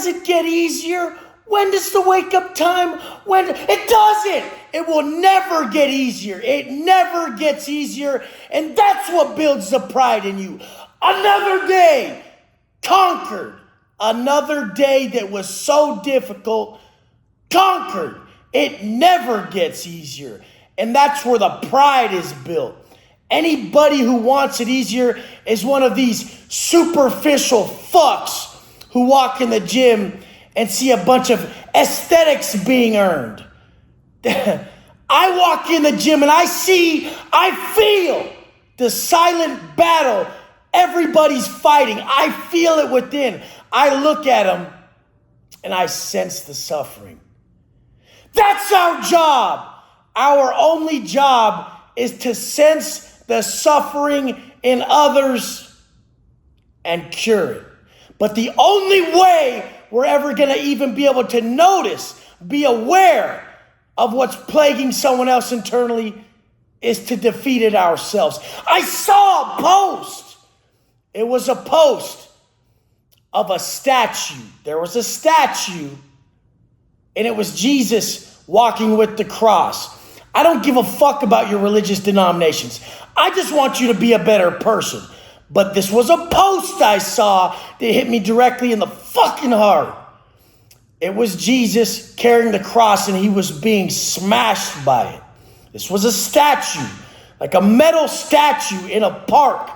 does it get easier? When does the wake up time? It doesn't. It will never get easier. It never gets easier. And that's what builds the pride in you. Another day conquered. Another day that was so difficult conquered. It never gets easier. And that's where the pride is built. Anybody who wants it easier is one of these superficial fucks who walk in the gym and see a bunch of aesthetics being earned. I walk in the gym and I feel the silent battle everybody's fighting. I feel it within. I look at them and I sense the suffering. That's our job. Our only job is to sense the suffering in others and cure it. But the only way we're ever going to even be able to notice, be aware of what's plaguing someone else internally is to defeat it ourselves. I saw a post. It was a post of a statue. There was a statue, and it was Jesus walking with the cross. I don't give a fuck about your religious denominations. I just want you to be a better person. But this was a post I saw that hit me directly in the fucking heart. It was Jesus carrying the cross and he was being smashed by it. This was a statue, like a metal statue in a park.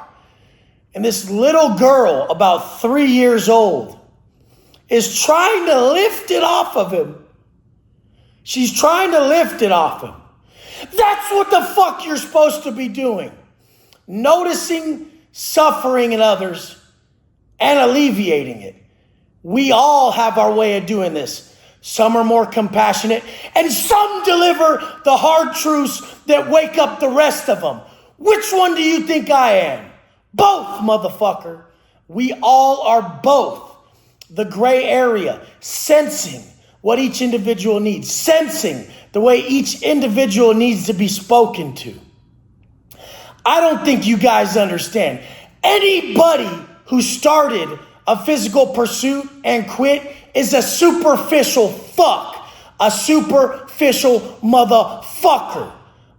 And this little girl, about 3 years old, is trying to lift it off of him. She's trying to lift it off him. That's what the fuck you're supposed to be doing. Noticing suffering in others and alleviating it. We all have our way of doing this. Some are more compassionate and some deliver the hard truths that wake up the rest of them. Which one do you think I am? Both, motherfucker. We all are both. The gray area, sensing what each individual needs, sensing the way each individual needs to be spoken to. I don't think you guys understand. Anybody who started a physical pursuit and quit is a superficial fuck, a superficial motherfucker.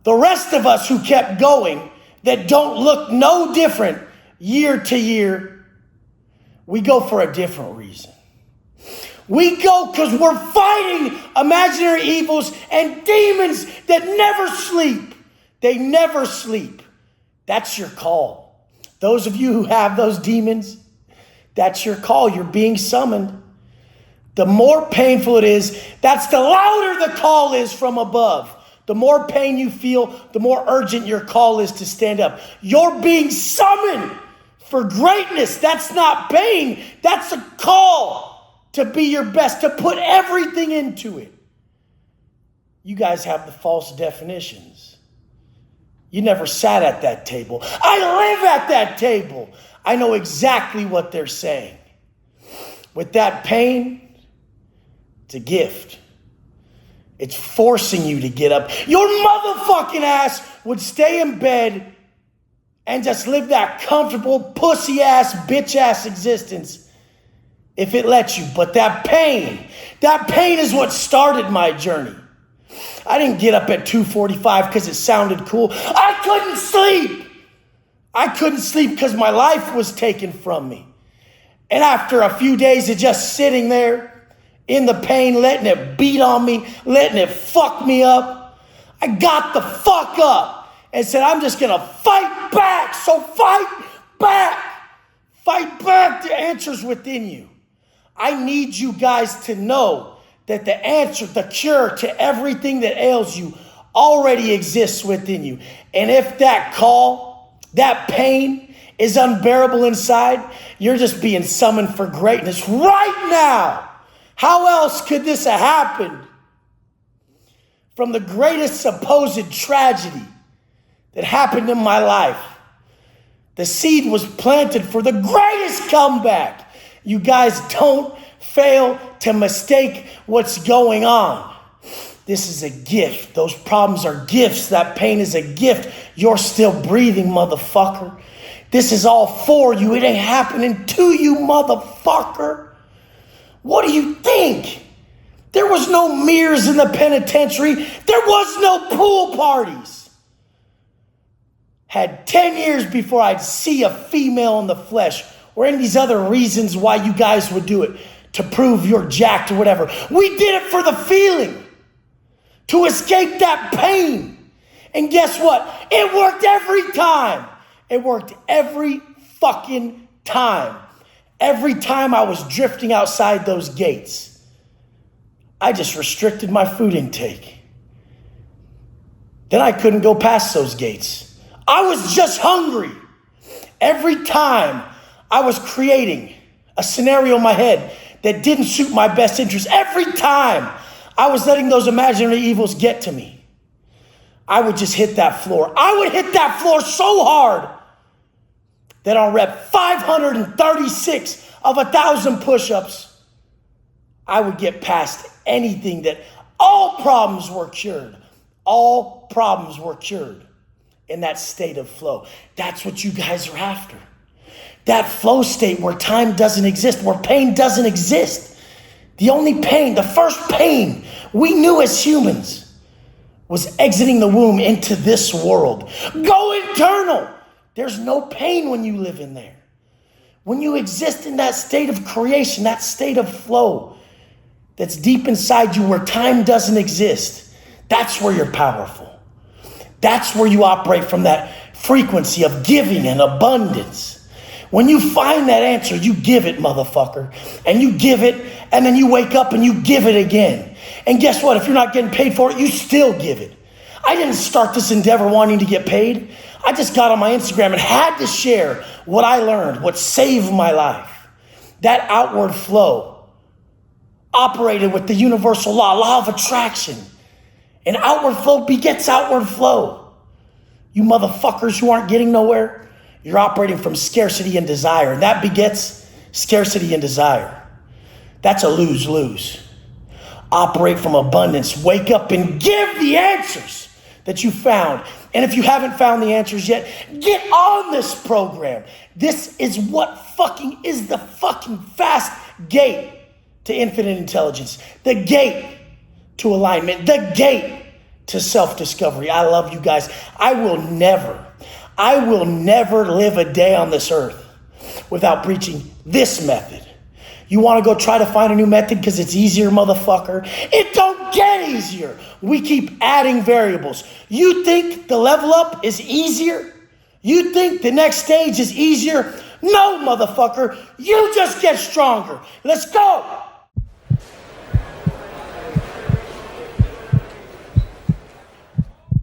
The rest of us who kept going that don't look no different year to year, we go for a different reason. We go because we're fighting imaginary evils and demons that never sleep. They never sleep. That's your call. Those of you who have those demons, that's your call. You're being summoned. The more painful it is, that's the louder the call is from above. The more pain you feel, the more urgent your call is to stand up. You're being summoned for greatness. That's not pain. That's a call to be your best, to put everything into it. You guys have the false definitions. You never sat at that table. I live at that table. I know exactly what they're saying. With that pain, it's a gift. It's forcing you to get up. Your motherfucking ass would stay in bed and just live that comfortable, pussy-ass, bitch-ass existence if it lets you. But that pain is what started my journey. I didn't get up at 2:45 because it sounded cool. I couldn't sleep. I couldn't sleep because my life was taken from me. And after a few days of just sitting there in the pain, letting it beat on me, letting it fuck me up, I got the fuck up and said, I'm just going to fight back. So fight back. Fight back. The answer's within you. I need you guys to know that the answer, the cure to everything that ails you already exists within you. And if that call, that pain is unbearable inside, you're just being summoned for greatness right now. How else could this have happened? From the greatest supposed tragedy that happened in my life, the seed was planted for the greatest comeback. You guys don't fail to mistake what's going on. This is a gift. Those problems are gifts. That pain is a gift. You're still breathing, motherfucker. This is all for you. It ain't happening to you, motherfucker. What do you think? There was no mirrors in the penitentiary. There was no pool parties. Had 10 years before I'd see a female in the flesh or any of these other reasons why you guys would do it, to prove you're jacked or whatever. We did it for the feeling, to escape that pain. And guess what? It worked every time. It worked every fucking time. Every time I was drifting outside those gates, I just restricted my food intake. Then I couldn't go past those gates. I was just hungry. Every time I was creating a scenario in my head that didn't suit my best interest, every time I was letting those imaginary evils get to me, I would just hit that floor. I would hit that floor so hard that on rep 536 of 1,000 push-ups, I would get past anything that all problems were cured. All problems were cured in that state of flow. That's what you guys are after. That flow state where time doesn't exist, where pain doesn't exist. The only pain, the first pain we knew as humans was exiting the womb into this world. Go internal. There's no pain when you live in there. When you exist in that state of creation, that state of flow that's deep inside you where time doesn't exist, that's where you're powerful. That's where you operate from that frequency of giving and abundance. When you find that answer, you give it, motherfucker. And you give it, and then you wake up and you give it again. And guess what? If you're not getting paid for it, you still give it. I didn't start this endeavor wanting to get paid. I just got on my Instagram and had to share what I learned, what saved my life. That outward flow operated with the universal law of attraction. And outward flow begets outward flow. You motherfuckers who aren't getting nowhere, you're operating from scarcity and desire. And that begets scarcity and desire. That's a lose-lose. Operate from abundance. Wake up and give the answers that you found. And if you haven't found the answers yet, get on this program. This is what fucking is the fucking fast gate to infinite intelligence. The gate to alignment. The gate to self-discovery. I love you guys. I will never live a day on this earth without preaching this method. You want to go try to find a new method because it's easier, motherfucker? It don't get easier. We keep adding variables. You think the level up is easier? You think the next stage is easier? No, motherfucker. You just get stronger. Let's go.